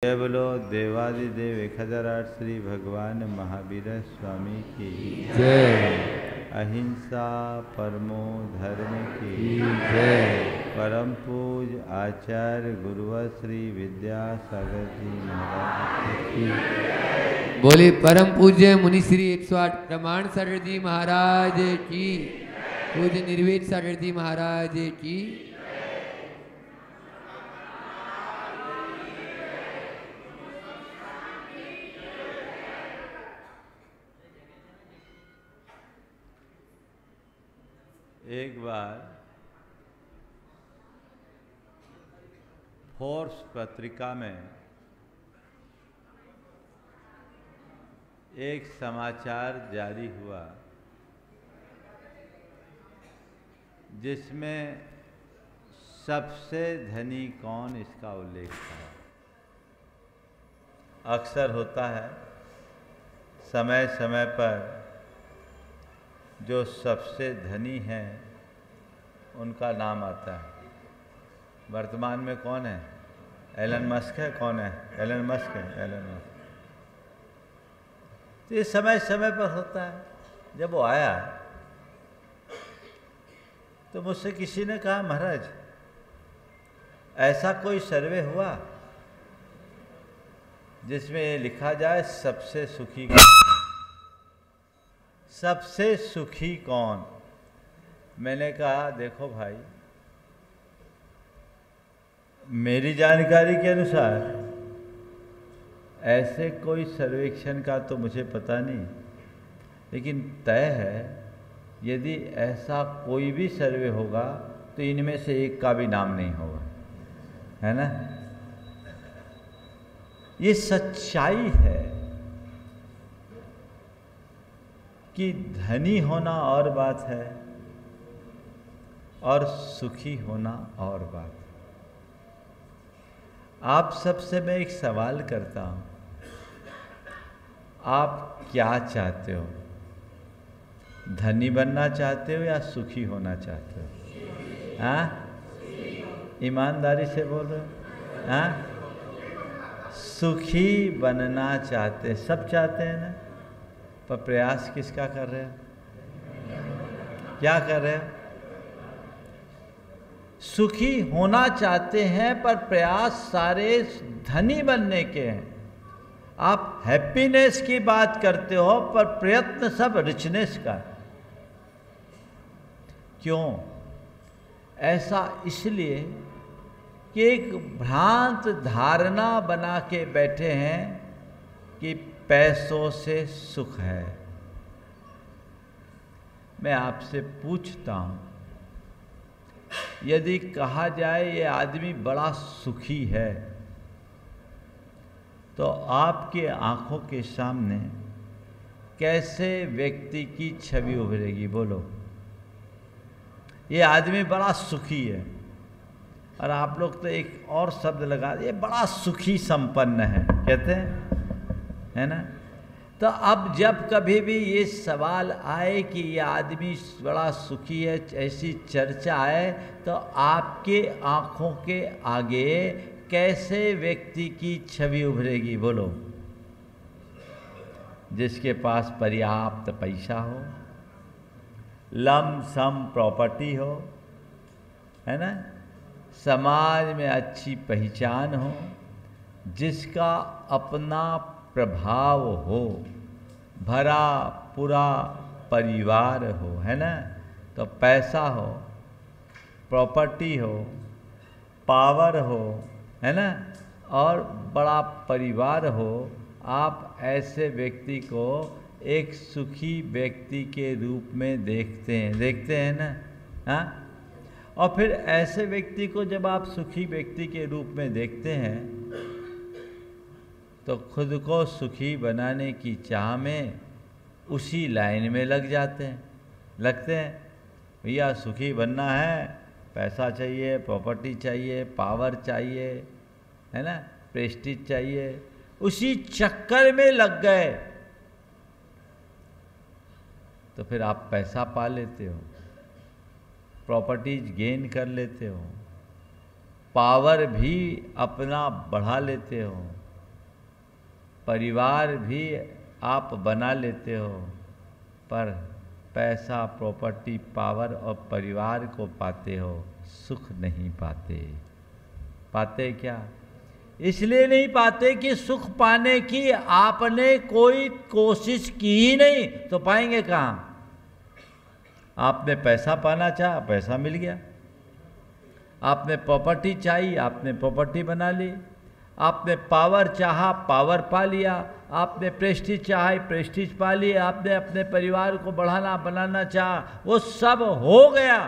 जय बोलो देवादिदेव 1008 श्री भगवान महावीर स्वामी की जय। अहिंसा परमो धर्म की जय। परम पूज आचार्य गुरुवर श्री विद्यासागर जी महाराज की बोले परम पूज्य मुनि श्री 108 प्रमाण सागर जी महाराज की, पूज्य निर्वेद सागर जी महाराज की। एक बार फोर्स पत्रिका में एक समाचार जारी हुआ जिसमें सबसे धनी कौन इसका उल्लेख था। अक्सर होता है समय समय पर जो सबसे धनी हैं उनका नाम आता है। वर्तमान में कौन है? एलन मस्क है। कौन है? एलन मस्क है। Elon Musk. तो ये समय समय पर होता है। जब वो आया तो मुझसे किसी ने कहा, महाराज ऐसा कोई सर्वे हुआ जिसमें ये लिखा जाए सबसे सुखी कौन? सबसे सुखी कौन? मैंने कहा देखो भाई, मेरी जानकारी के अनुसार ऐसे कोई सर्वेक्षण का तो मुझे पता नहीं, लेकिन तय है यदि ऐसा कोई भी सर्वे होगा तो इनमें से एक का भी नाम नहीं होगा, है ना। ये सच्चाई है कि धनी होना और बात है और सुखी होना और बात है। आप सबसे मैं एक सवाल करता हूं, आप क्या चाहते हो? धनी बनना चाहते हो या सुखी होना चाहते हो? हाँ, ईमानदारी से बोल रहे हो? हाँ, सुखी बनना चाहते, सब चाहते हैं ना, पर प्रयास किसका कर रहे हो? क्या कर रहे हो? सुखी होना चाहते हैं पर प्रयास सारे धनी बनने के हैं। आप हैप्पीनेस की बात करते हो पर प्रयत्न सब रिचनेस का। क्यों ऐसा? इसलिए कि एक भ्रांत धारणा बना के बैठे हैं कि पैसों से सुख है। मैं आपसे पूछता हूं, यदि कहा जाए ये आदमी बड़ा सुखी है तो आपके आंखों के सामने कैसे व्यक्ति की छवि उभरेगी? बोलो, ये आदमी बड़ा सुखी है, और आप लोग तो एक और शब्द लगा, ये बड़ा सुखी संपन्न है कहते हैं, है ना। तो अब जब कभी भी ये सवाल आए कि ये आदमी बड़ा सुखी है, ऐसी चर्चा आए, तो आपके आंखों के आगे कैसे व्यक्ति की छवि उभरेगी? बोलो, जिसके पास पर्याप्त पैसा हो, लमसम प्रॉपर्टी हो, है ना, समाज में अच्छी पहचान हो, जिसका अपना प्रभाव हो, भरा पूरा परिवार हो, है ना। तो पैसा हो, प्रॉपर्टी हो, पावर हो, है ना, और बड़ा परिवार हो, आप ऐसे व्यक्ति को एक सुखी व्यक्ति के रूप में देखते हैं ना। हाँ, और फिर ऐसे व्यक्ति को जब आप सुखी व्यक्ति के रूप में देखते हैं तो खुद को सुखी बनाने की चाह में उसी लाइन में लगते हैं। भैया सुखी बनना है, पैसा चाहिए, प्रॉपर्टी चाहिए, पावर चाहिए, है ना, प्रेस्टीज चाहिए, उसी चक्कर में लग गए तो फिर आप पैसा पा लेते हो, प्रॉपर्टीज गेन कर लेते हो, पावर भी अपना बढ़ा लेते हो, परिवार भी आप बना लेते हो, पर पैसा, प्रॉपर्टी, पावर और परिवार को पाते हो, सुख नहीं पाते। पाते क्या? इसलिए नहीं पाते कि सुख पाने की आपने कोई कोशिश की ही नहीं, तो पाएंगे कहाँ? आपने पैसा पाना चाहा, पैसा मिल गया। आपने प्रॉपर्टी चाहिए, आपने प्रॉपर्टी बना ली। आपने पावर चाहा, पावर पा लिया। आपने प्रेस्टीज चाहा, प्रेस्टीज पा लिया। आपने अपने परिवार को बढ़ाना बनाना चाहा, वो सब हो गया।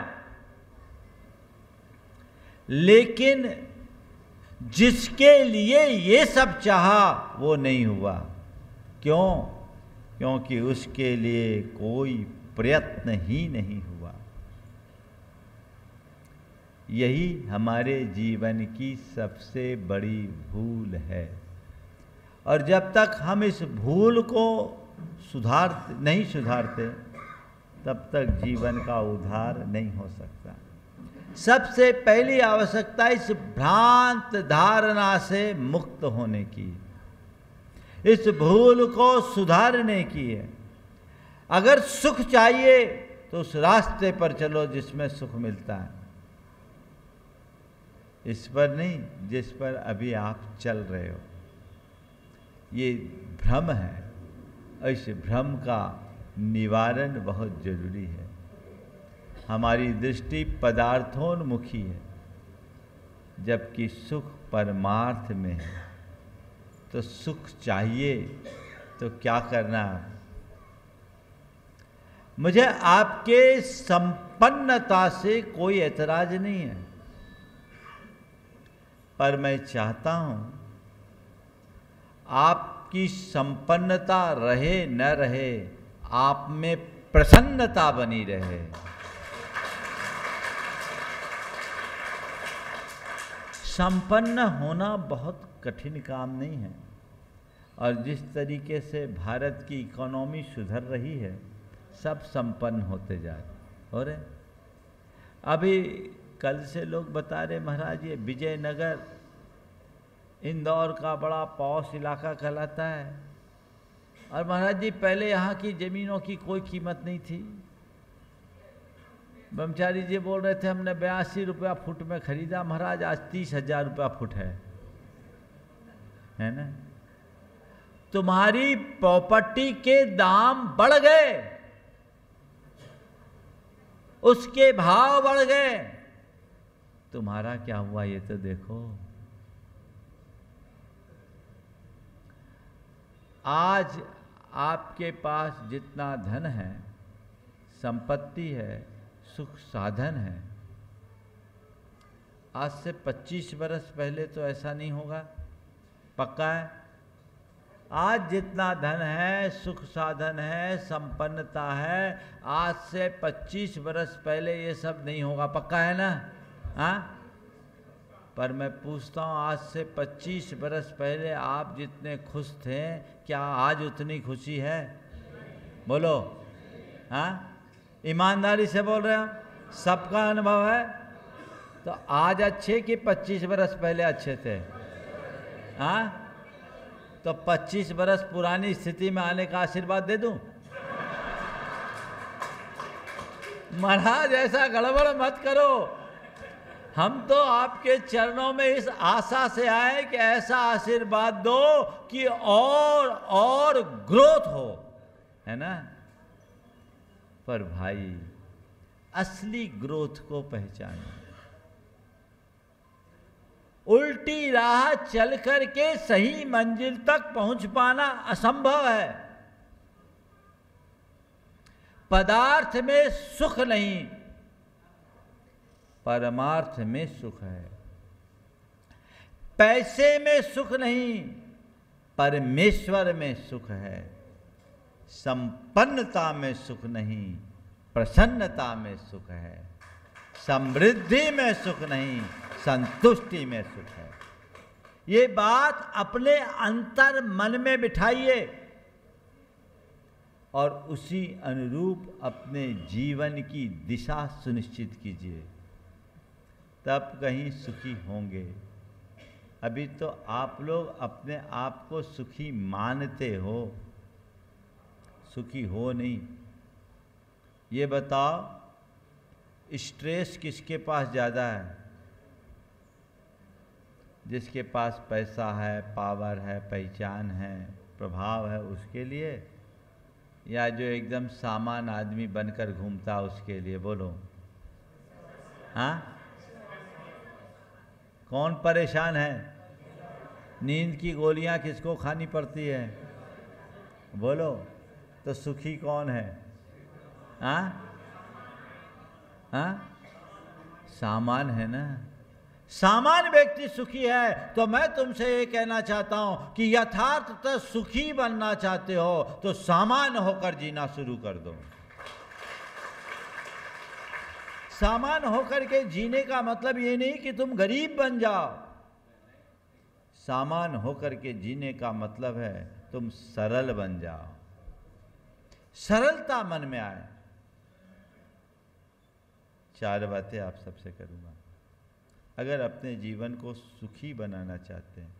लेकिन जिसके लिए ये सब चाहा वो नहीं हुआ। क्यों? क्योंकि उसके लिए कोई प्रयत्न ही नहीं हुआ। यही हमारे जीवन की सबसे बड़ी भूल है। और जब तक हम इस भूल को नहीं सुधारते, तब तक जीवन का उद्धार नहीं हो सकता। सबसे पहली आवश्यकता इस भ्रांत धारणा से मुक्त होने की, इस भूल को सुधारने की है। अगर सुख चाहिए तो उस रास्ते पर चलो जिसमें सुख मिलता है, इस पर नहीं जिस पर अभी आप चल रहे हो। ये भ्रम है, और इस भ्रम का निवारण बहुत जरूरी है। हमारी दृष्टि पदार्थोन्मुखी है, जबकि सुख परमार्थ में है। तो सुख चाहिए तो क्या करना है? मुझे आपके संपन्नता से कोई ऐतराज नहीं है, पर मैं चाहता हूं आपकी संपन्नता रहे न रहे, आप में प्रसन्नता बनी रहे। संपन्न होना बहुत कठिन काम नहीं है। और जिस तरीके से भारत की इकोनॉमी सुधर रही है, सब संपन्न होते जा रहे। अभी कल से लोग बता रहे, महाराज ये विजयनगर इंदौर का बड़ा पॉश इलाका कहलाता है, और महाराज जी पहले यहाँ की ज़मीनों की कोई कीमत नहीं थी। ब्रह्मचारी जी बोल रहे थे हमने 82 रुपया फुट में खरीदा, महाराज आज 30,000 रुपया फुट है ना। तुम्हारी प्रॉपर्टी के दाम बढ़ गए, उसके भाव बढ़ गए, तुम्हारा क्या हुआ ये तो देखो। आज आपके पास जितना धन है, संपत्ति है, सुख साधन है, आज से 25 वर्ष पहले तो ऐसा नहीं होगा, पक्का है। आज जितना धन है, सुख साधन है, संपन्नता है, आज से 25 वर्ष पहले ये सब नहीं होगा, पक्का है ना? हाँ, पर मैं पूछता हूँ, आज से 25 वर्ष पहले आप जितने खुश थे, क्या आज उतनी खुशी है? बोलो। हाँ, ईमानदारी से बोल रहे हो, सबका अनुभव है। तो आज अच्छे कि 25 वर्ष पहले अच्छे थे? हाँ, तो 25 वर्ष पुरानी स्थिति में आने का आशीर्वाद दे दूं? महाराज ऐसा गड़बड़ मत करो। हम तो आपके चरणों में इस आशा से आए कि ऐसा आशीर्वाद दो कि और ग्रोथ हो, है ना। पर भाई असली ग्रोथ को पहचानो। उल्टी राह चल करके सही मंजिल तक पहुंच पाना असंभव है। पदार्थ में सुख नहीं, परमार्थ में सुख है। पैसे में सुख नहीं, परमेश्वर में सुख है। संपन्नता में सुख नहीं, प्रसन्नता में सुख है। समृद्धि में सुख नहीं, संतुष्टि में सुख है। ये बात अपने अंतर मन में बिठाइए और उसी अनुरूप अपने जीवन की दिशा सुनिश्चित कीजिए, तब कहीं सुखी होंगे। अभी तो आप लोग अपने आप को सुखी मानते हो, सुखी हो नहीं। ये बताओ, स्ट्रेस किसके पास ज़्यादा है? जिसके पास पैसा है, पावर है, पहचान है, प्रभाव है, उसके लिए, या जो एकदम सामान आदमी बनकर घूमता उसके लिए? बोलो। हाँ, कौन परेशान है? नींद की गोलियां किसको खानी पड़ती है? बोलो। तो सुखी कौन है? हाँ हाँ, सामान है ना। सामान व्यक्ति सुखी है। तो मैं तुमसे ये कहना चाहता हूं कि यथार्थतः सुखी बनना चाहते हो तो सामान होकर जीना शुरू कर दो। सामान होकर के जीने का मतलब ये नहीं कि तुम गरीब बन जाओ। सामान होकर के जीने का मतलब है तुम सरल बन जाओ, सरलता मन में आए। 4 बातें आप सबसे करूंगा। अगर अपने जीवन को सुखी बनाना चाहते हैं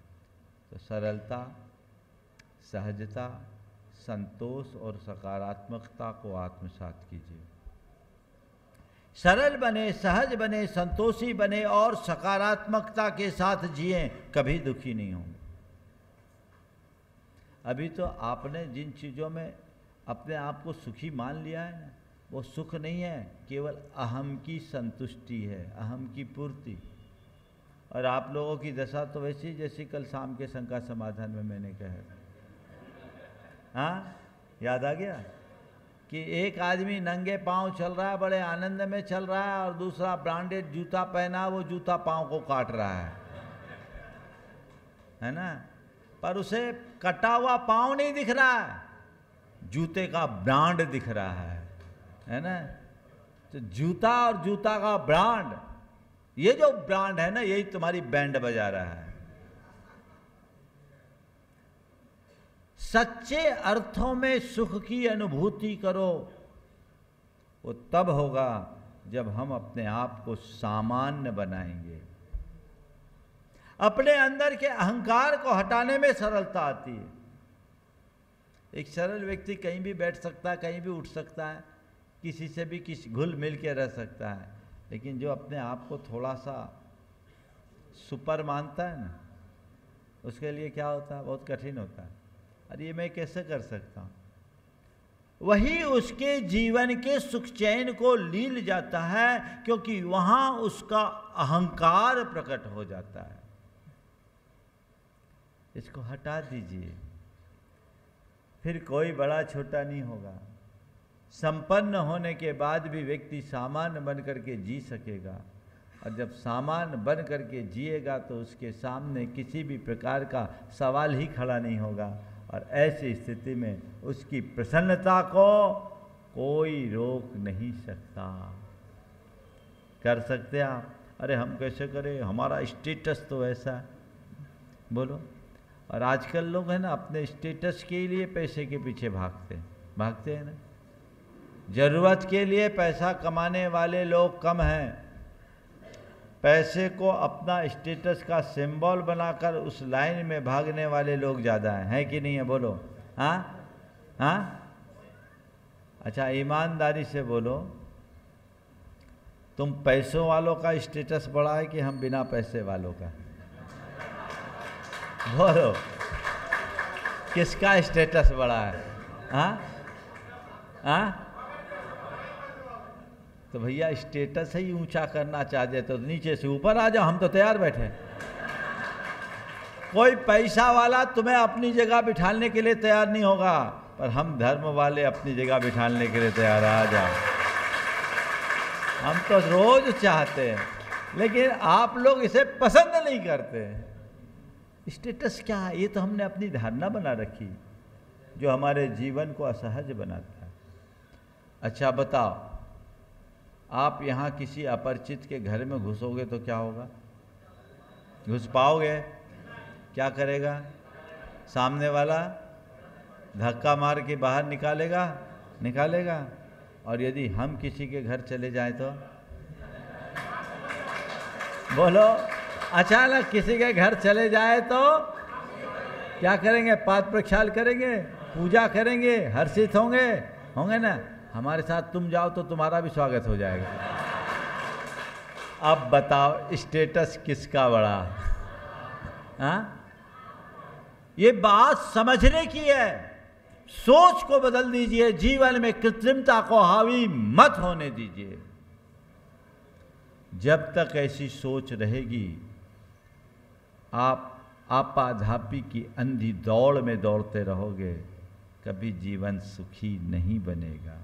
तो सरलता, सहजता, संतोष और सकारात्मकता को आत्मसात कीजिए। सरल बने, सहज बने, संतोषी बने और सकारात्मकता के साथ जिए, कभी दुखी नहीं होंगे। अभी तो आपने जिन चीज़ों में अपने आप को सुखी मान लिया है ना, वो सुख नहीं है, केवल अहम की संतुष्टि है, अहम की पूर्ति। और आप लोगों की दशा तो वैसी जैसी कल शाम के शंका समाधान में मैंने कहा। हाँ, याद आ गया कि एक आदमी नंगे पांव चल रहा है, बड़े आनंद में चल रहा है, और दूसरा ब्रांडेड जूता पहना, वो जूता पांव को काट रहा है ना। पर उसे कटा हुआ पांव नहीं दिख रहा है, जूते का ब्रांड दिख रहा है ना। तो जूता और जूता का ब्रांड, ये जो ब्रांड है ना, यही तुम्हारी बैंड बजा रहा है। सच्चे अर्थों में सुख की अनुभूति करो। वो तब होगा जब हम अपने आप को सामान्य बनाएंगे। अपने अंदर के अहंकार को हटाने में सरलता आती है। एक सरल व्यक्ति कहीं भी बैठ सकता है, कहीं भी उठ सकता है, किसी से भी घुल मिल के रह सकता है। लेकिन जो अपने आप को थोड़ा सा सुपर मानता है ना, उसके लिए क्या होता है? बहुत कठिन होता है। अरे ये मैं कैसे कर सकता हूँ? वही उसके जीवन के सुख चैन को लील जाता है, क्योंकि वहां उसका अहंकार प्रकट हो जाता है। इसको हटा दीजिए, फिर कोई बड़ा छोटा नहीं होगा। संपन्न होने के बाद भी व्यक्ति सामान्य बन करके जी सकेगा, और जब सामान्य बन करके जिएगा तो उसके सामने किसी भी प्रकार का सवाल ही खड़ा नहीं होगा। और ऐसी स्थिति में उसकी प्रसन्नता को कोई रोक नहीं सकता। कर सकते आप? अरे हम कैसे करें, हमारा स्टेटस तो ऐसा है। बोलो। और आजकल लोग हैं ना, अपने स्टेटस के लिए पैसे के पीछे भागते हैं ना। जरूरत के लिए पैसा कमाने वाले लोग कम हैं, पैसे को अपना स्टेटस का सिंबल बनाकर उस लाइन में भागने वाले लोग ज़्यादा हैं, कि नहीं है? बोलो। हाँ हाँ, अच्छा ईमानदारी से बोलो, तुम पैसों वालों का स्टेटस बड़ा है कि हम बिना पैसे वालों का? बोलो, किसका स्टेटस बड़ा है? हाँ हाँ, तो भैया स्टेटस ही ऊंचा करना चाहते तो नीचे से ऊपर आ जाओ, हम तो तैयार बैठे। कोई पैसा वाला तुम्हें अपनी जगह बिठाने के लिए तैयार नहीं होगा, पर हम धर्म वाले अपनी जगह बिठाने के लिए तैयार। आ जाओ, हम तो रोज चाहते हैं, लेकिन आप लोग इसे पसंद नहीं करते। स्टेटस क्या है? ये तो हमने अपनी धारणा बना रखी, जो हमारे जीवन को असहज बनाता है। अच्छा बताओ, आप यहाँ किसी अपरिचित के घर में घुसोगे तो क्या होगा? घुस पाओगे? क्या करेगा? सामने वाला धक्का मार के बाहर निकालेगा। और यदि हम किसी के घर चले जाएं तो? बोलो, अचानक किसी के घर चले जाए तो क्या करेंगे? पाद प्रक्षाल करेंगे, पूजा करेंगे, हर्षित होंगे ना। हमारे साथ तुम जाओ तो तुम्हारा भी स्वागत हो जाएगा। अब बताओ स्टेटस किसका बड़ा? हाँ, ये बात समझने की है। सोच को बदल दीजिए, जीवन में कृत्रिमता को हावी मत होने दीजिए। जब तक ऐसी सोच रहेगी, आप आपाधापी की अंधी दौड़ में दौड़ते रहोगे, कभी जीवन सुखी नहीं बनेगा।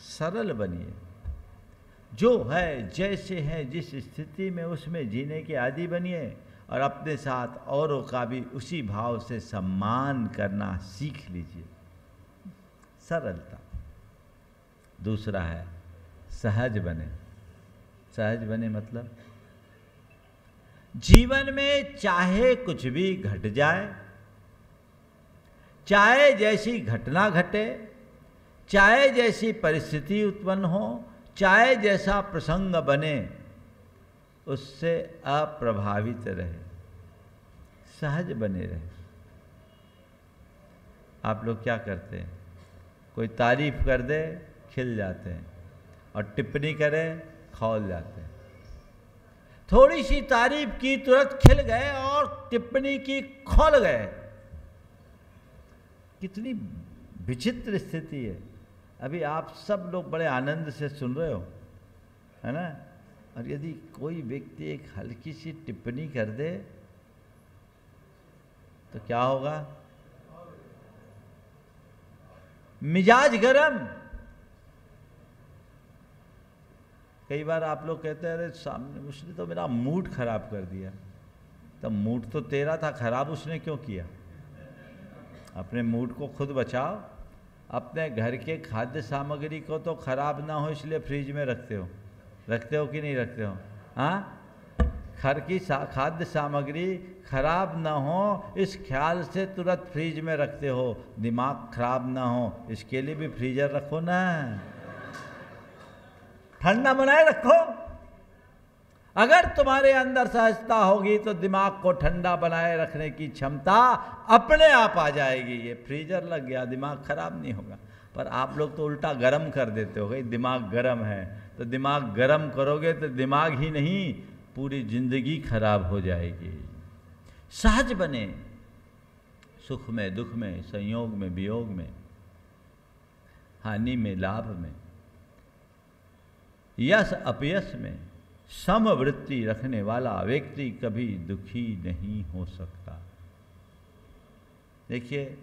सरल बनिए, जो है जैसे है, जिस स्थिति में उसमें जीने के आदी बनिए, और अपने साथ औरों का भी उसी भाव से सम्मान करना सीख लीजिए। सरलता। दूसरा है सहज बने। सहज बने मतलब जीवन में चाहे कुछ भी घट जाए, चाहे जैसी घटना घटे, चाहे जैसी परिस्थिति उत्पन्न हो, चाहे जैसा प्रसंग बने, उससे अप्रभावित रहे, सहज बने रहे। आप लोग क्या करते हैं? कोई तारीफ कर दे खिल जाते हैं, और टिप्पणी करे खौल जाते हैं। थोड़ी सी तारीफ की तुरंत खिल गए, और टिप्पणी की खौल गए। कितनी विचित्र स्थिति है। अभी आप सब लोग बड़े आनंद से सुन रहे हो, है ना? और यदि कोई व्यक्ति एक हल्की सी टिप्पणी कर दे तो क्या होगा? मिजाज गरम। कई बार आप लोग कहते हैं अरे सामने उसने तो मेरा मूड खराब कर दिया। तो मूड तो तेरा था, खराब उसने क्यों किया? अपने मूड को खुद बचाओ। अपने घर के खाद्य सामग्री को तो खराब ना हो इसलिए फ्रिज में रखते हो कि नहीं रखते हो? हाँ, घर की खाद्य सामग्री खराब ना हो इस ख्याल से तुरंत फ्रिज में रखते हो। दिमाग खराब ना हो इसके लिए भी फ्रीजर रखो ना, ठंडा बनाए रखो। अगर तुम्हारे अंदर सहजता होगी तो दिमाग को ठंडा बनाए रखने की क्षमता अपने आप आ जाएगी। ये फ्रीजर लग गया, दिमाग खराब नहीं होगा। पर आप लोग तो उल्टा गर्म कर देते हो। भाई दिमाग गर्म है तो दिमाग गर्म करोगे तो दिमाग ही नहीं पूरी जिंदगी खराब हो जाएगी। सहज बने, सुख में दुख में, संयोग में वियोग में, हानि में लाभ में, यश अपयश में समवृत्ति रखने वाला व्यक्ति कभी दुखी नहीं हो सकता। देखिए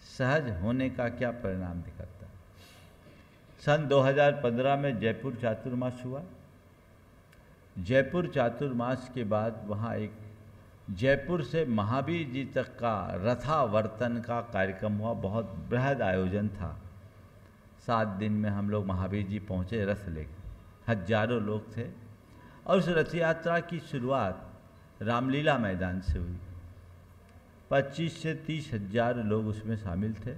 सहज होने का क्या परिणाम दिखाता है। सन 2015 में जयपुर चातुर्मास हुआ। जयपुर चातुर्मास के बाद वहाँ एक जयपुर से महावीर जी तक का रथावर्तन का कार्यक्रम हुआ। बहुत बृहद आयोजन था। 7 दिन में हम लोग महावीर जी पहुँचे रथ लेकर। हजारों लोग थे और उस रथ यात्रा की शुरुआत रामलीला मैदान से हुई। 25 से 30 हजार लोग उसमें शामिल थे।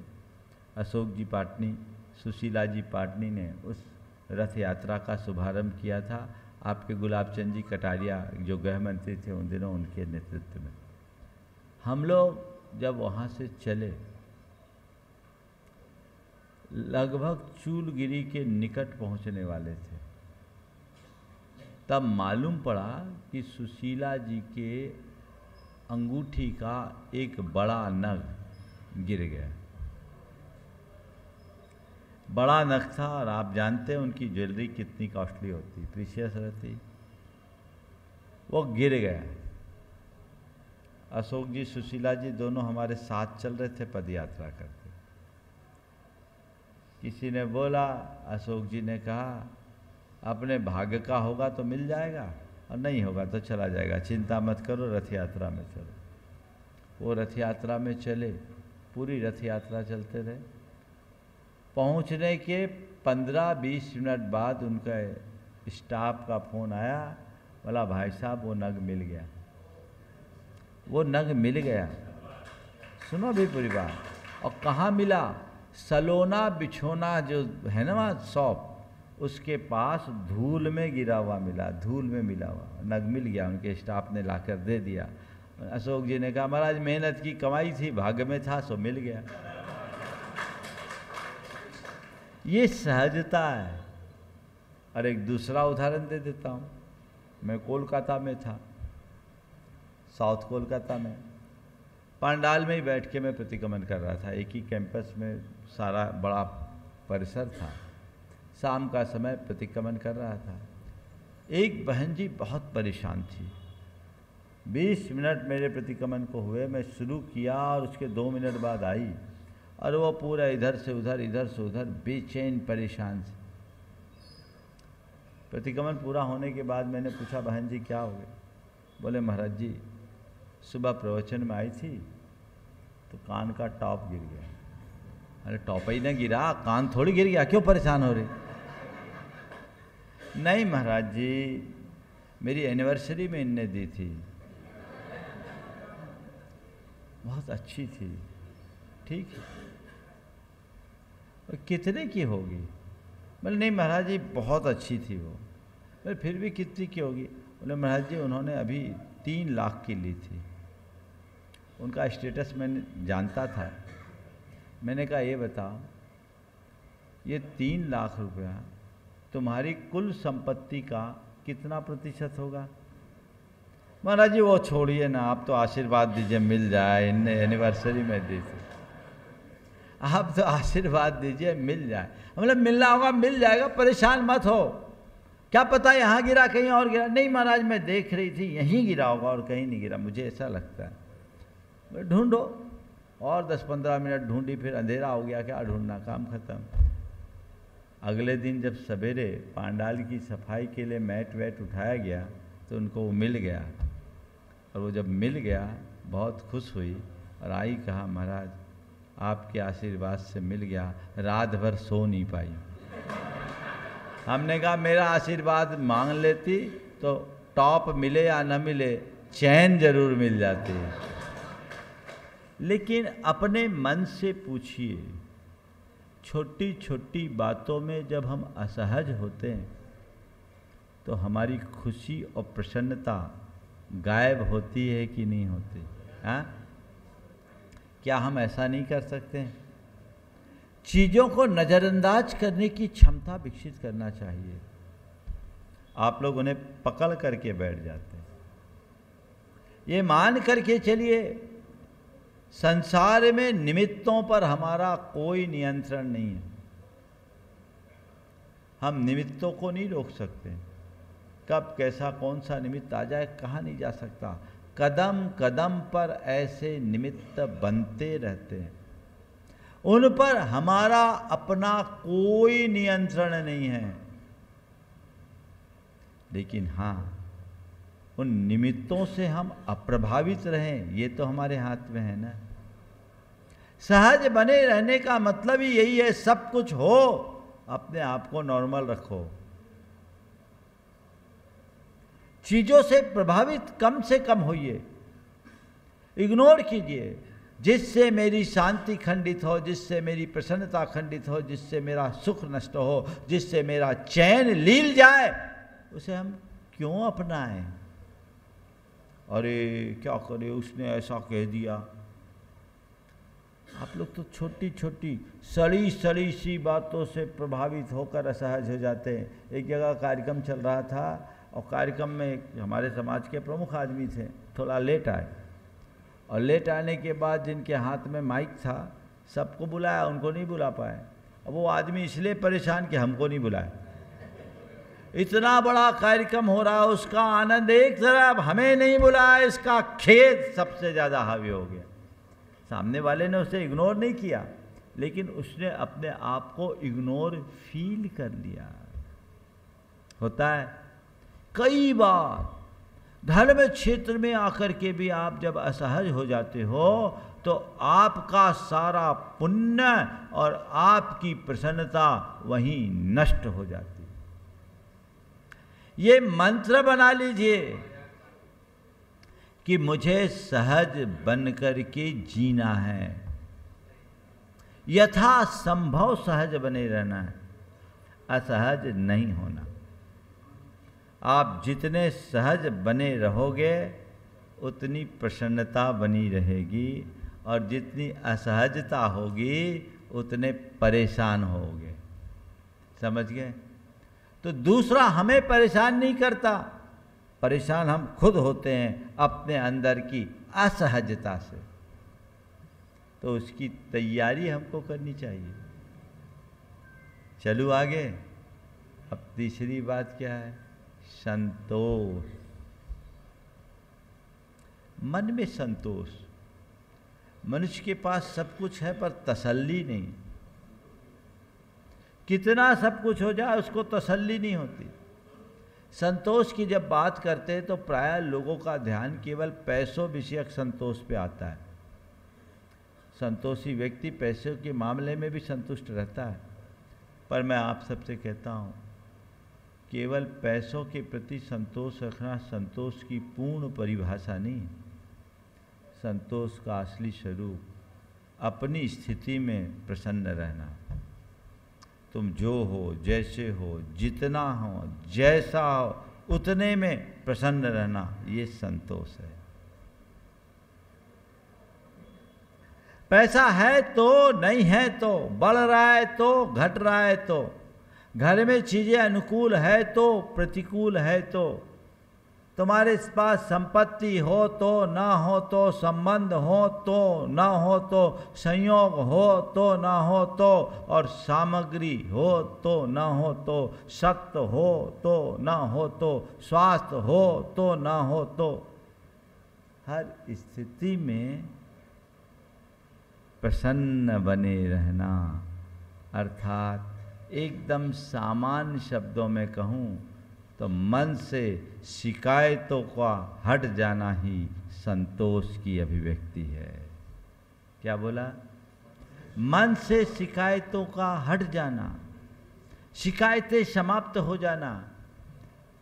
अशोक जी पाटनी, सुशीला जी पाटनी ने उस रथ यात्रा का शुभारंभ किया था। आपके गुलाब चंद जी कटारिया जो गृह मंत्री थे उन दिनों, उनके नेतृत्व में हम लोग जब वहाँ से चले, लगभग चूलगिरी के निकट पहुँचने वाले थे, तब मालूम पड़ा कि सुशीला जी के अंगूठी का एक बड़ा नग गिर गया। बड़ा नग था और आप जानते हैं उनकी ज्वेलरी कितनी कॉस्टली होती, प्रीशियस रहती। वो गिर गया। अशोक जी सुशीला जी दोनों हमारे साथ चल रहे थे पद यात्रा करते। किसी ने बोला, अशोक जी ने कहा अपने भाग्य का होगा तो मिल जाएगा और नहीं होगा तो चला जाएगा, चिंता मत करो, रथ यात्रा में चलो। वो रथ यात्रा में चले, पूरी रथ यात्रा चलते रहे। पहुंचने के 15-20 मिनट बाद उनका स्टाफ का फ़ोन आया, बोला भाई साहब वो नग मिल गया। वो नग मिल गया। सुनो भी पूरी बात। और कहाँ मिला? सलोना बिछोना जो है ना वहाँ शॉप, उसके पास धूल में गिरा हुआ मिला, धूल में मिला हुआ नग मिल गया, उनके स्टाफ ने लाकर दे दिया। अशोक जी ने कहा महाराज मेहनत की कमाई थी, भाग्य में था सो मिल गया। ये सहजता है। और एक दूसरा उदाहरण दे देता हूँ। मैं कोलकाता में था, साउथ कोलकाता में, पंडाल में ही बैठ के मैं प्रतिक्रमण कर रहा था। एक ही कैंपस में सारा बड़ा परिसर था। शाम का समय प्रतिक्रमण कर रहा था। एक बहन जी बहुत परेशान थी। 20 मिनट मेरे प्रतिक्रमण को हुए, मैं शुरू किया और उसके 2 मिनट बाद आई और वो पूरा इधर से उधर बेचैन परेशान थी। प्रतिक्रमण पूरा होने के बाद मैंने पूछा बहन जी क्या हो गया? बोले महाराज जी सुबह प्रवचन में आई थी तो कान का टॉप गिर गया। अरे टॉप ही ना गिरा, कान थोड़ी गिर गया, क्यों परेशान हो रही? नहीं महाराज जी मेरी एनिवर्सरी में इनने दी थी, बहुत अच्छी थी। ठीक है, कितने की होगी? बोले नहीं महाराज जी बहुत अच्छी थी वो। बोले फिर भी कितनी की होगी? बोले महाराज जी उन्होंने अभी 3 लाख की ली थी। उनका स्टेटस मैंने जानता था। मैंने कहा ये बताओ ये 3 लाख रुपया तुम्हारी कुल संपत्ति का कितना प्रतिशत होगा? महाराज जी वो छोड़िए ना, आप तो आशीर्वाद दीजिए मिल जाए, इनने एनिवर्सरी में दी थी, आप तो आशीर्वाद दीजिए मिल जाए। मतलब मिलना होगा मिल जाएगा, परेशान मत हो। क्या पता यहाँ गिरा कहीं और गिरा? नहीं महाराज मैं देख रही थी यहीं गिरा होगा और कहीं नहीं गिरा, मुझे ऐसा लगता है। ढूंढो, और 10-15 मिनट ढूंढी, फिर अंधेरा हो गया, क्या ढूंढना, काम खत्म। अगले दिन जब सवेरे पांडाल की सफाई के लिए मैट वैट उठाया गया तो उनको वो मिल गया। और वो जब मिल गया बहुत खुश हुई और आई, कहा महाराज आपके आशीर्वाद से मिल गया, रात भर सो नहीं पाई। हमने कहा मेरा आशीर्वाद मांग लेती तो टॉप मिले या न मिले चैन जरूर मिल जाती। लेकिन अपने मन से पूछिए, छोटी छोटी बातों में जब हम असहज होते हैं तो हमारी खुशी और प्रसन्नता गायब होती है कि नहीं होती? हाँ, क्या हम ऐसा नहीं कर सकते? चीज़ों को नज़रअंदाज करने की क्षमता विकसित करना चाहिए। आप लोग उन्हें पकड़ करके बैठ जाते हैं। ये मान करके चलिए संसार में निमित्तों पर हमारा कोई नियंत्रण नहीं है। हम निमित्तों को नहीं रोक सकते। कब कैसा कौन सा निमित्त आ जाए कहा नहीं जा सकता। कदम कदम पर ऐसे निमित्त बनते रहते हैं, उन पर हमारा अपना कोई नियंत्रण नहीं है। लेकिन हाँ, उन निमित्तों से हम अप्रभावित रहें ये तो हमारे हाथ में है ना। सहज बने रहने का मतलब ही यही है, सब कुछ हो अपने आप को नॉर्मल रखो। चीजों से प्रभावित कम से कम होइए, इग्नोर कीजिए। जिससे मेरी शांति खंडित हो, जिससे मेरी प्रसन्नता खंडित हो, जिससे मेरा सुख नष्ट हो, जिससे मेरा चैन लील जाए, उसे हम क्यों अपनाएं? अरे क्या करे, उसने ऐसा कह दिया। आप लोग तो छोटी छोटी सड़ी सड़ी सी बातों से प्रभावित होकर असहज हो जाते हैं। एक जगह कार्यक्रम चल रहा था और कार्यक्रम में हमारे समाज के प्रमुख आदमी थे, थोड़ा लेट आए और लेट आने के बाद जिनके हाथ में माइक था सबको बुलाया, उनको नहीं बुला पाए। अब वो आदमी इसलिए परेशान कि हमको नहीं बुलाया। इतना बड़ा कार्यक्रम हो रहा है, उसका आनंद एक तरफ, हमें नहीं बुलाया, इसका खेद सबसे ज़्यादा हावी हो गया। सामने वाले ने उसे इग्नोर नहीं किया, लेकिन उसने अपने आप को इग्नोर फील कर लिया। होता है कई बार धर्म क्षेत्र में आकर के भी आप जब असहज हो जाते हो तो आपका सारा पुण्य और आपकी प्रसन्नता वहीं नष्ट हो जाती। ये मंत्र बना लीजिए कि मुझे सहज बन करके जीना है, यथा संभव सहज बने रहना है। असहज नहीं होना। आप जितने सहज बने रहोगे उतनी प्रसन्नता बनी रहेगी, और जितनी असहजता होगी उतने परेशान होगे। समझ गए? तो दूसरा हमें परेशान नहीं करता, परेशान हम खुद होते हैं अपने अंदर की असहजता से। तो उसकी तैयारी हमको करनी चाहिए। चलूँ आगे। अब तीसरी बात क्या है? संतोष। मन में संतोष। मनुष्य के पास सब कुछ है पर तसल्ली नहीं। कितना सब कुछ हो जाए उसको तसल्ली नहीं होती। संतोष की जब बात करते हैं तो प्रायः लोगों का ध्यान केवल पैसों विषयक संतोष पे आता है। संतोषी व्यक्ति पैसों के मामले में भी संतुष्ट रहता है, पर मैं आप सबसे कहता हूँ, केवल पैसों के प्रति संतोष रखना संतोष की पूर्ण परिभाषा नहीं। संतोष का असली स्वरूप अपनी स्थिति में प्रसन्न रहना। तुम जो हो, जैसे हो, जितना हो, जैसा हो, उतने में प्रसन्न रहना, ये संतोष है। पैसा है तो, नहीं है तो, बढ़ रहा है तो, घट रहा है तो, घर में चीजें अनुकूल है तो, प्रतिकूल है तो, तुम्हारे पास संपत्ति हो तो, ना हो तो, संबंध हो तो, ना हो तो, संयोग हो तो, ना हो तो, और सामग्री हो तो, ना हो तो, सत्य हो तो, ना हो तो, स्वास्थ्य हो तो, ना हो तो, हर स्थिति में प्रसन्न बने रहना। अर्थात एकदम सामान्य शब्दों में कहूँ तो मन से शिकायतों का हट जाना ही संतोष की अभिव्यक्ति है। क्या बोला? मन से शिकायतों का हट जाना, शिकायतें समाप्त हो जाना,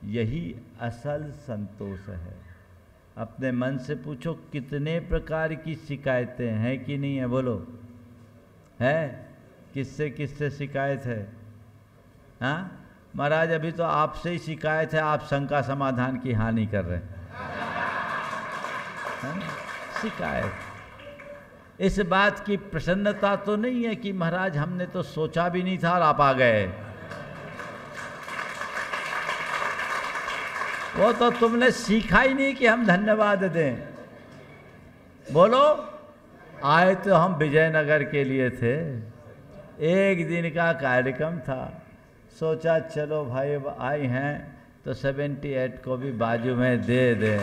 यही असल संतोष है। अपने मन से पूछो कितने प्रकार की शिकायतें हैं कि नहीं है? बोलो, है? किससे किससे शिकायत है? हाँ महाराज, अभी तो आपसे ही शिकायत है, आप शंका समाधान की हानि कर रहे हैं। शिकायत। इस बात की प्रसन्नता तो नहीं है कि महाराज हमने तो सोचा भी नहीं था और आप आ गए। वो तो तुमने सीखा ही नहीं कि हम धन्यवाद दें। बोलो, आए तो हम विजयनगर के लिए थे, एक दिन का कार्यक्रम था, सोचा चलो भाई अब आई हैं तो 78 को भी बाजू में दे दें।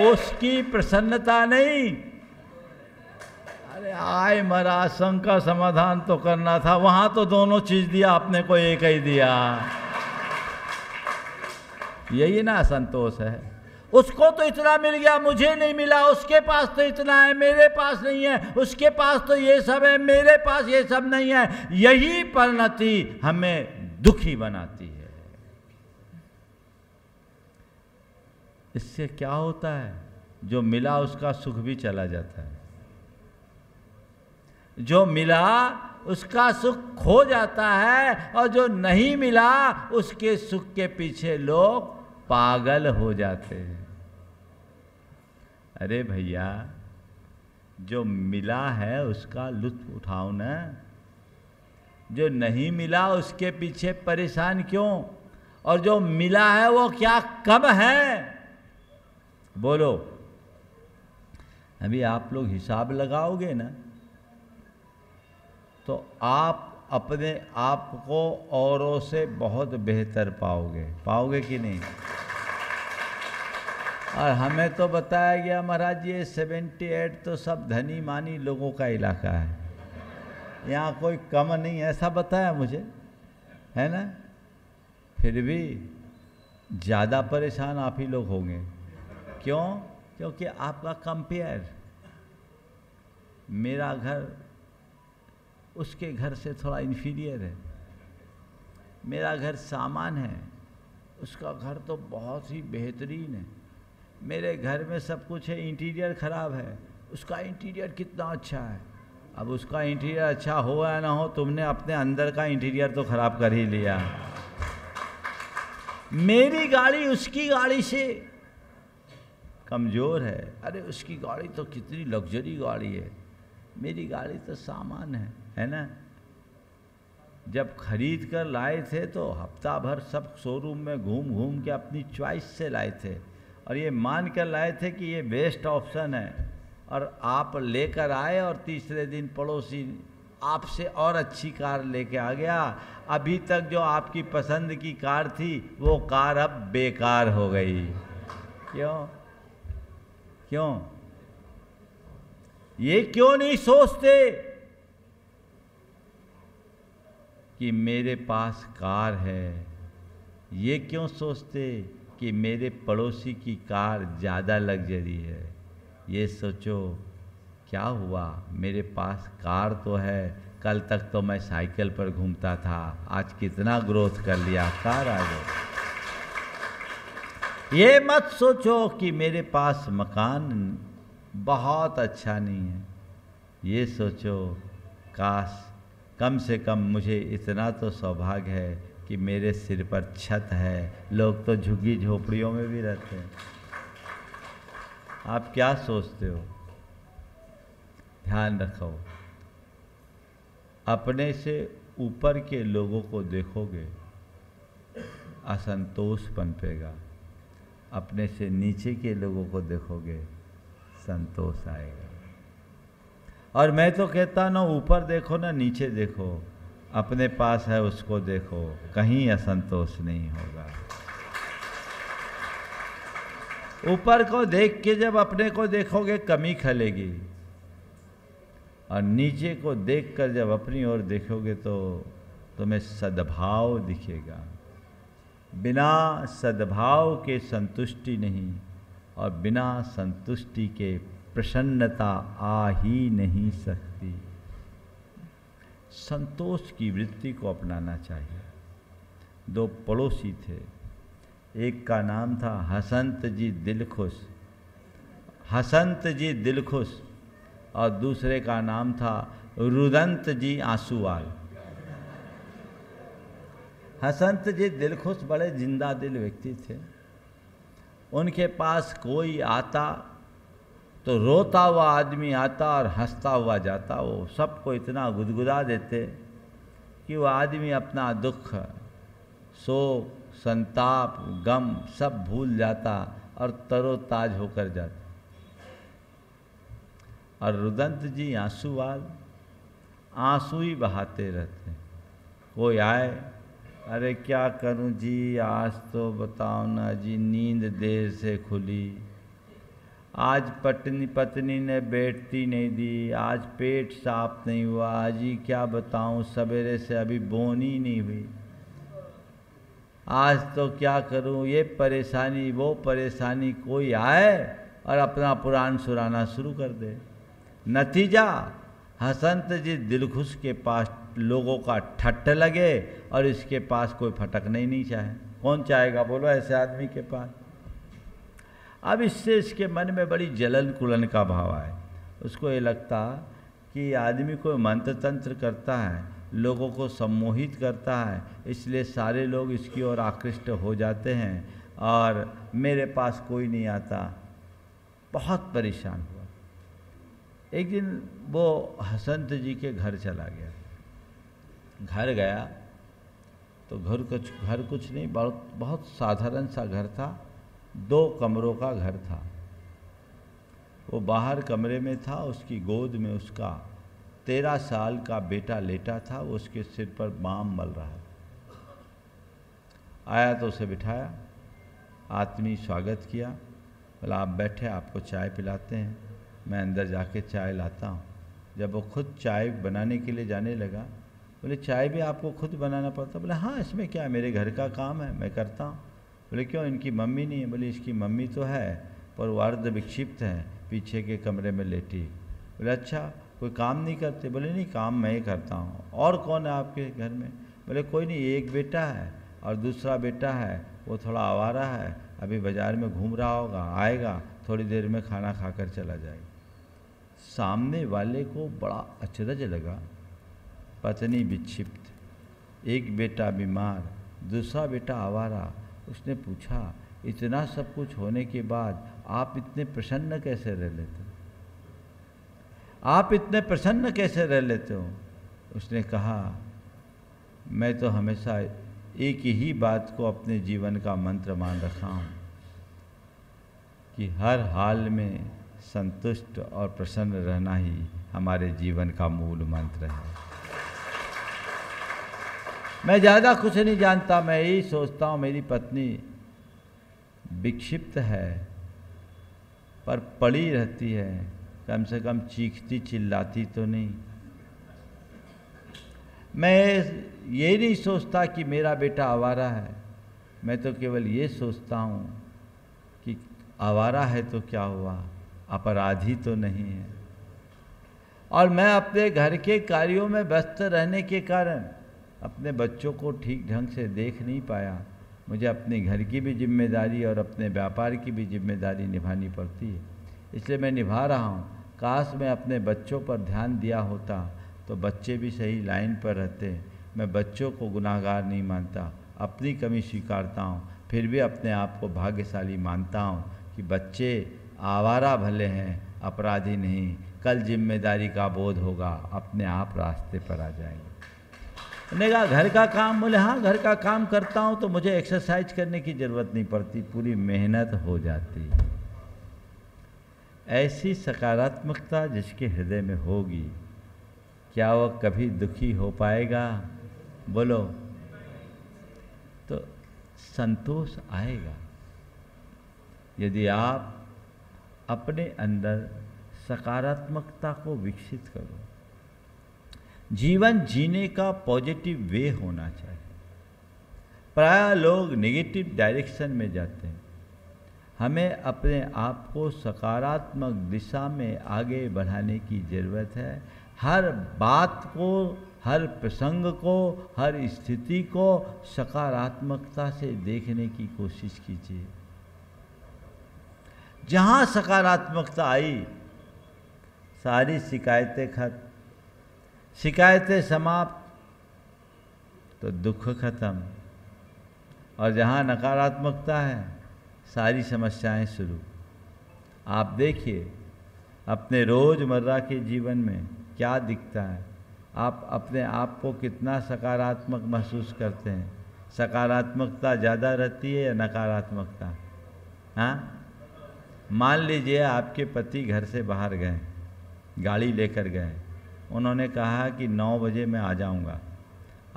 उसकी प्रसन्नता नहीं, अरे आए महाराज शंका समाधान तो करना था, वहां तो दोनों चीज दिया, आपने को एक ही दिया। यही ना संतोष है। उसको तो इतना मिल गया, मुझे नहीं मिला, उसके पास तो इतना है, मेरे पास नहीं है, उसके पास तो ये सब है, मेरे पास ये सब नहीं है। यही परिणति हमें दुखी बनाती है। इससे क्या होता है? जो मिला उसका सुख भी चला जाता है, जो मिला उसका सुख खो जाता है, और जो नहीं मिला उसके सुख के पीछे लोग पागल हो जाते हैं। अरे भैया, जो मिला है उसका लुत्फ उठाओ ना, जो नहीं मिला उसके पीछे परेशान क्यों? और जो मिला है वो क्या कम है? बोलो, अभी आप लोग हिसाब लगाओगे ना तो आप अपने आप को औरों से बहुत बेहतर पाओगे। पाओगे कि नहीं? और हमें तो बताया गया महाराज ये 78 तो सब धनी मानी लोगों का इलाका है, यहाँ कोई कम नहीं, ऐसा बताया मुझे, है ना? फिर भी ज़्यादा परेशान आप ही लोग होंगे। क्यों? क्योंकि आपका कंपेयर, मेरा घर उसके घर से थोड़ा इन्फीरियर है, मेरा घर सामान है, उसका घर तो बहुत ही बेहतरीन है, मेरे घर में सब कुछ है, इंटीरियर ख़राब है, उसका इंटीरियर कितना अच्छा है, अब उसका इंटीरियर अच्छा हो या ना हो, तुमने अपने अंदर का इंटीरियर तो खराब कर ही लिया। मेरी गाड़ी उसकी गाड़ी से कमज़ोर है। अरे उसकी गाड़ी तो कितनी लग्जरी गाड़ी है, मेरी गाड़ी तो सामान है ना। जब खरीद कर लाए थे तो हफ्ता भर सब शोरूम में घूम घूम के अपनी चॉइस से लाए थे, और ये मान कर लाए थे कि ये बेस्ट ऑप्शन है, और आप लेकर आए और तीसरे दिन पड़ोसी आपसे और अच्छी कार लेके आ गया। अभी तक जो आपकी पसंद की कार थी वो कार अब बेकार हो गई। क्यों? ये क्यों नहीं सोचते कि मेरे पास कार है? ये क्यों सोचते कि मेरे पड़ोसी की कार ज़्यादा लग्जरी है? ये सोचो क्या हुआ, मेरे पास कार तो है, कल तक तो मैं साइकिल पर घूमता था, आज कितना ग्रोथ कर लिया, कार आ गई। ये मत सोचो कि मेरे पास मकान बहुत अच्छा नहीं है, ये सोचो काश कम से कम मुझे इतना तो सौभाग्य है कि मेरे सिर पर छत है। लोग तो झुग्गी झोपड़ियों में भी रहते हैं। आप क्या सोचते हो? ध्यान रखो, अपने से ऊपर के लोगों को देखोगे असंतोष पनपेगा, अपने से नीचे के लोगों को देखोगे संतोष आएगा। और मैं तो कहता ना, ऊपर देखो ना नीचे देखो, अपने पास है उसको देखो, कहीं असंतोष नहीं होगा। ऊपर को देख के जब अपने को देखोगे कमी खलेगी, और नीचे को देखकर जब अपनी ओर देखोगे तो तुम्हें सद्भाव दिखेगा। बिना सद्भाव के संतुष्टि नहीं, और बिना संतुष्टि के प्रसन्नता आ ही नहीं सकती। संतोष की वृत्ति को अपनाना चाहिए। दो पड़ोसी थे, एक का नाम था हसंत जी दिलखुश, हसंत जी दिलखुश, और दूसरे का नाम था रुदंत जी आंसूवाल। हसंत जी दिलखुश बड़े जिंदा दिल व्यक्ति थे। उनके पास कोई आता तो रोता हुआ आदमी आता और हंसता हुआ जाता, वो सबको इतना गुदगुदा देते कि वो आदमी अपना दुख, शोक, संताप, गम सब भूल जाता और तरोताज होकर जाता। और रुदंत जी आंसूवाल आंसू ही बहाते रहते। कोई आए, अरे क्या करूं जी, आज तो बताओ ना जी, नींद देर से खुली, आज पत्नी ने बैठती नहीं दी, आज पेट साफ नहीं हुआ जी, क्या बताऊं सवेरे से अभी बोनी नहीं हुई, आज तो क्या करूं, ये परेशानी वो परेशानी। कोई आए और अपना पुराण सुनाना शुरू कर दे। नतीजा हसंत जी दिलखुश के पास लोगों का ठट्ठ लगे और इसके पास कोई फटकना ही नहीं चाहे। कौन चाहेगा बोलो ऐसे आदमी के पास? अब इससे इसके मन में बड़ी जलन कुलन का भाव आए। उसको ये लगता कि आदमी कोई मंत्र तंत्र करता है, लोगों को सम्मोहित करता है, इसलिए सारे लोग इसकी ओर आकृष्ट हो जाते हैं और मेरे पास कोई नहीं आता। बहुत परेशान हुआ। एक दिन वो हसंत जी के घर चला गया। घर गया तो घर कुछ नहीं, बहुत साधारण सा घर था, 2 कमरों का घर था। वो बाहर कमरे में था, उसकी गोद में उसका 13 साल का बेटा लेटा था, वो उसके सिर पर बाम मल रहा है। आया तो उसे बिठाया, आत्मी स्वागत किया, बोला आप बैठे, आपको चाय पिलाते हैं, मैं अंदर जाके चाय लाता हूँ। जब वो खुद चाय बनाने के लिए जाने लगा, बोले चाय भी आपको खुद बनाना पड़ता? बोले हाँ, इसमें क्या है, मेरे घर का काम है, मैं करता हूँ। बोले क्यों, इनकी मम्मी नहीं है? बोले इसकी मम्मी तो है पर वो अर्ध विक्षिप्त है, पीछे के कमरे में लेटी। बोले अच्छा, कोई काम नहीं करते? बोले नहीं, काम मैं ही करता हूँ। और कौन है आपके घर में? बोले कोई नहीं, एक बेटा है और दूसरा बेटा है वो थोड़ा आवारा है, अभी बाज़ार में घूम रहा होगा, आएगा थोड़ी देर में खाना खाकर चला जाएगा। सामने वाले को बड़ा अचरज लगा। पत्नी विक्षिप्त, एक बेटा बीमार, दूसरा बेटा आवारा। उसने पूछा, इतना सब कुछ होने के बाद आप इतने प्रसन्न कैसे रह लेते हो? आप इतने प्रसन्न कैसे रह लेते हो? उसने कहा, मैं तो हमेशा एक ही बात को अपने जीवन का मंत्र मान रखा हूँ कि हर हाल में संतुष्ट और प्रसन्न रहना ही हमारे जीवन का मूल मंत्र है। मैं ज़्यादा कुछ नहीं जानता, मैं यही सोचता हूँ मेरी पत्नी विक्षिप्त है पर पड़ी रहती है, कम से कम चीखती चिल्लाती तो नहीं। मैं ये नहीं सोचता कि मेरा बेटा आवारा है, मैं तो केवल ये सोचता हूँ कि आवारा है तो क्या हुआ, अपराधी तो नहीं है। और मैं अपने घर के कार्यों में व्यस्त रहने के कारण अपने बच्चों को ठीक ढंग से देख नहीं पाया। मुझे अपने घर की भी जिम्मेदारी और अपने व्यापार की भी जिम्मेदारी निभानी पड़ती है, इसलिए मैं निभा रहा हूँ। काश मैं अपने बच्चों पर ध्यान दिया होता तो बच्चे भी सही लाइन पर रहते। मैं बच्चों को गुनाहगार नहीं मानता, अपनी कमी स्वीकारता हूँ, फिर भी अपने आप को भाग्यशाली मानता हूँ कि बच्चे आवारा भले हैं, अपराधी नहीं। कल जिम्मेदारी का बोध होगा, अपने आप रास्ते पर आ जाएंगे। मैंने कहा घर का काम? बोले हाँ, घर का काम करता हूँ तो मुझे एक्सरसाइज करने की ज़रूरत नहीं पड़ती, पूरी मेहनत हो जाती। ऐसी सकारात्मकता जिसके हृदय में होगी, क्या वह कभी दुखी हो पाएगा? बोलो। तो संतोष आएगा यदि आप अपने अंदर सकारात्मकता को विकसित करो। जीवन जीने का पॉजिटिव वे होना चाहिए। प्रायः लोग नेगेटिव डायरेक्शन में जाते हैं। हमें अपने आप को सकारात्मक दिशा में आगे बढ़ाने की ज़रूरत है। हर बात को, हर प्रसंग को, हर स्थिति को सकारात्मकता से देखने की कोशिश कीजिए। जहाँ सकारात्मकता आई, सारी शिकायतें खत्म, शिकायतें समाप्त तो दुख खत्म। और जहाँ नकारात्मकता है, सारी समस्याएं शुरू। आप देखिए अपने रोज़मर्रा के जीवन में क्या दिखता है। आप अपने आप को कितना सकारात्मक महसूस करते हैं? सकारात्मकता ज़्यादा रहती है या नकारात्मकता? हाँ, मान लीजिए आपके पति घर से बाहर गए, गाड़ी लेकर गए, उन्होंने कहा कि 9 बजे मैं आ जाऊंगा।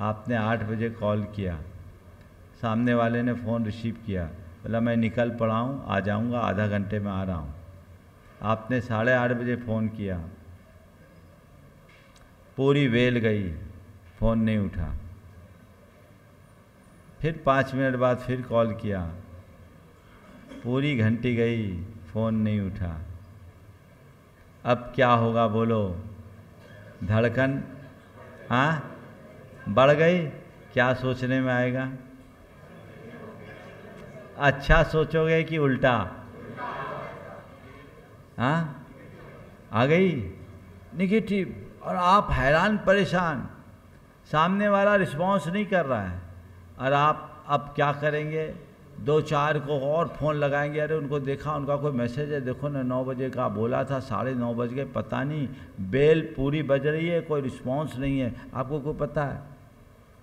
आपने 8 बजे कॉल किया, सामने वाले ने फ़ोन रिसीव किया, बोला मैं निकल पड़ा हूँ, आ जाऊंगा, आधा घंटे में आ रहा हूँ। आपने 8:30 बजे फ़ोन किया, पूरी वेल गई, फ़ोन नहीं उठा। फिर 5 मिनट बाद फिर कॉल किया, पूरी घंटी गई, फ़ोन नहीं उठा। अब क्या होगा बोलो? धड़कन बढ़ गई। क्या सोचने में आएगा? अच्छा सोचोगे कि उल्टा? आ गई निगेटिव। और आप हैरान परेशान, सामने वाला रिस्पॉन्स नहीं कर रहा है, और आप अब क्या करेंगे? 2-4 को और फ़ोन लगाएंगे। अरे उनको देखा, उनका कोई मैसेज है, देखो ना 9 बजे का बोला था, 9:30 बज गए, पता नहीं, बेल पूरी बज रही है, कोई रिस्पॉन्स नहीं है। आपको कोई पता है?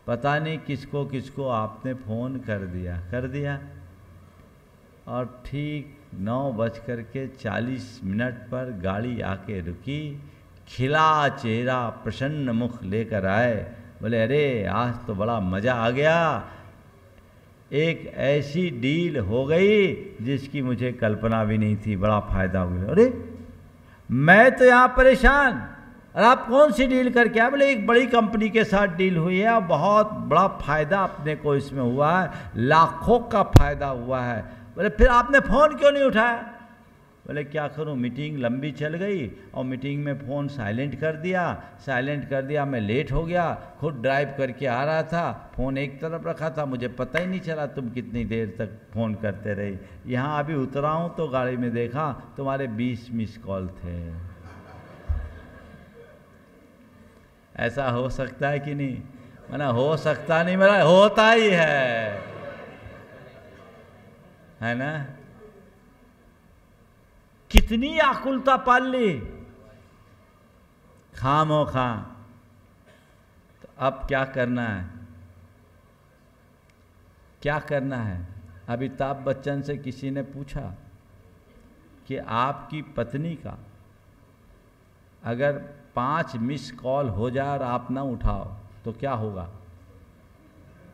पता नहीं किसको किसको आपने फ़ोन कर दिया। और ठीक 9:40 पर गाड़ी आके रुकी, खिला चेहरा, प्रसन्न मुख लेकर आए, बोले अरे आज तो बड़ा मज़ा आ गया, एक ऐसी डील हो गई जिसकी मुझे कल्पना भी नहीं थी, बड़ा फ़ायदा हो गया। अरे मैं तो यहाँ परेशान, और आप कौन सी डील करके आए? बोले एक बड़ी कंपनी के साथ डील हुई है और बहुत बड़ा फ़ायदा अपने को इसमें हुआ है, लाखों का फ़ायदा हुआ है। बोले फिर आपने फ़ोन क्यों नहीं उठाया? बोले क्या करूं, मीटिंग लंबी चल गई और मीटिंग में फ़ोन साइलेंट कर दिया, मैं लेट हो गया, खुद ड्राइव करके आ रहा था, फ़ोन एक तरफ रखा था, मुझे पता ही नहीं चला तुम कितनी देर तक फ़ोन करते रही। यहाँ अभी उतरा हूँ तो गाड़ी में देखा तुम्हारे 20 मिस कॉल थे। ऐसा हो सकता है कि नहीं? माना हो सकता नहीं, मेरा होता ही है ना? कितनी आकुलता पाल ली खामोखा। तो अब क्या करना है? क्या करना है? अमिताभ बच्चन से किसी ने पूछा कि आपकी पत्नी का अगर 5 मिस कॉल हो जाए और आप ना उठाओ तो क्या होगा?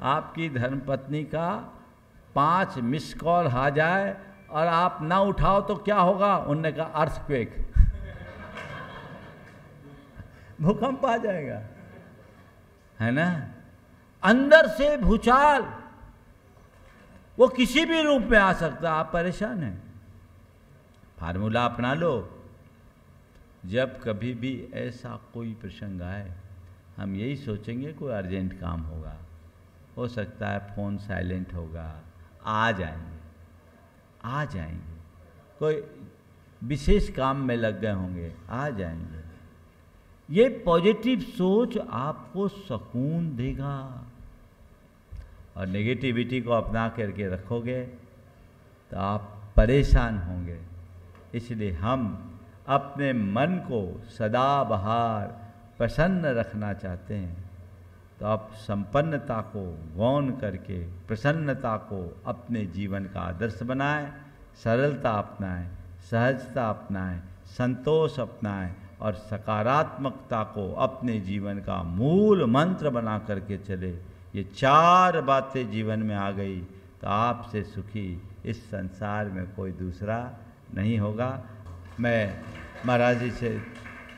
आपकी धर्मपत्नी का 5 मिस कॉल आ जाए और आप ना उठाओ तो क्या होगा? उनने कहा अर्थक्वेक, भूकंप आ जाएगा, है ना? अंदर से भूचाल, वो किसी भी रूप में आ सकता है। आप परेशान हैं, फार्मूला अपना लो। जब कभी भी ऐसा कोई प्रसंग आए, हम यही सोचेंगे कोई अर्जेंट काम होगा, हो सकता है फ़ोन साइलेंट होगा, आ जाएंगे, कोई विशेष काम में लग गए होंगे, आ जाएंगे। ये पॉजिटिव सोच आपको सुकून देगा। और नेगेटिविटी को अपना करके रखोगे तो आप परेशान होंगे। इसलिए हम अपने मन को सदा बहार प्रसन्न रखना चाहते हैं, तो आप संपन्नता को गौण करके प्रसन्नता को अपने जीवन का आदर्श बनाएं, सरलता अपनाएं, सहजता अपनाएं, संतोष अपनाएं और सकारात्मकता को अपने जीवन का मूल मंत्र बना करके चले। ये 4 बातें जीवन में आ गई तो आपसे सुखी इस संसार में कोई दूसरा नहीं होगा। मैं महाराज जी से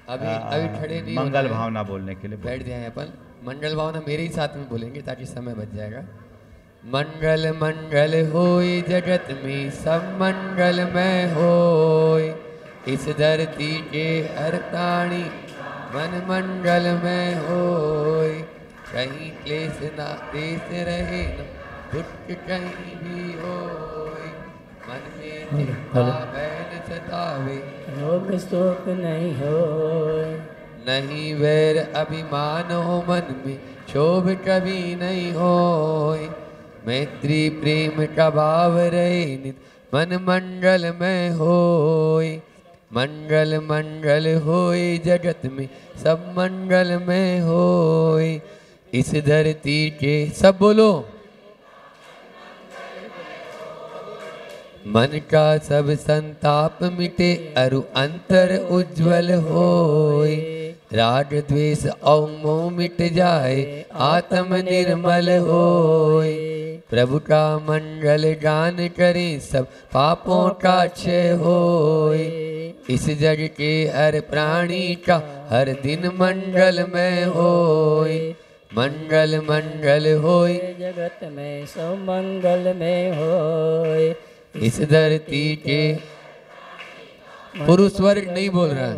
अभी खड़े नहीं, मंगल भावना बोलने के लिए बैठ जाए। अपन मंगल भावना मेरे ही साथ में बोलेंगे ताकि समय बच जाएगा। मंगल मंगल होय जगत में सब मंगलमय होय, इस धरती के हर प्राणी मन मंगलमय होय, कहीं क्लेश ना क्लेश रहे न दुख कहीं भी होय, मन में चिंता बैन सतावे रोग शोक नहीं होय, नहीं वैर अभिमान हो मन में क्षोभ कभी नहीं होय, मैत्री प्रेम का भाव रहे नित मन मंगलमय होय, मंगल मंगल होय जगत में सब मंगलमय होय, इस धरती के सब बोलो मन का सब संताप मिटे अरु अंतर उज्ज्वल होय, राग द्वेष और मोह मिट जाए आत्म निर्मल होय, प्रभु का मंगल गान करें सब पापों का क्षय होय, इस जग के हर प्राणी का हर दिन मंगलमय होय, मंगल मंगल होय जगत में सब मंगल में होय, इस धरती के पुरुष वर्ग नहीं बोल रहा है।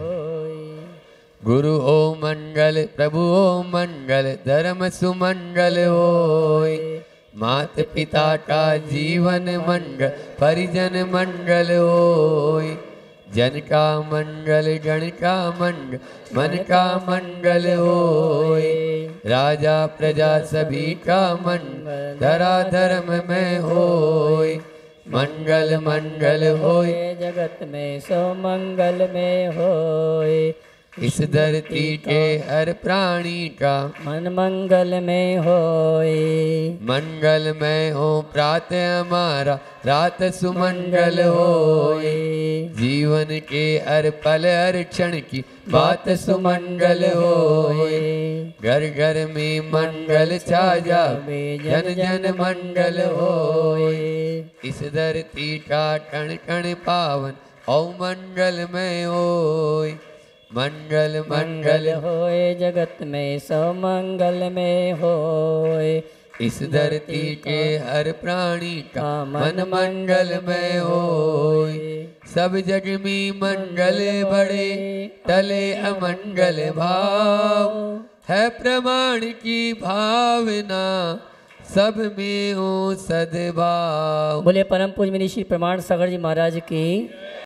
गुरु हो मंगल प्रभु हो मंगल धर्म सुमंगल होय, मात पिता का जीवन मंगल परिजन मंगल होय, जन का मंगल गण का मंगल मन का मंगल होय, राजा प्रजा सभी का मंगल धरा धर्म में होय, मंगल मंगल होय जगत में सो मंगल में होय, इस धरती के हर प्राणी का मन मंगल में होय, मंगलमय हो प्रातः हमारा रात सुमंगल होय, जीवन के हर पल हर क्षण की बात सुमंगल होय, घर घर में मंगल छा जावे जन जन मंगल होय, इस धरती का कण कण पावन औ मंगलमय होय, मंगल मंगल होय जगत में सब मंगल में होय, इस धरती के हर प्राणी का मन मंगलमय होय, सब जग में मंगल बड़े टले अमंगल भाव, है प्रमाण की भावना सब में हो सद्भाव। बोले परम पूज्य मुनि श्री प्रमाण सागर जी महाराज की।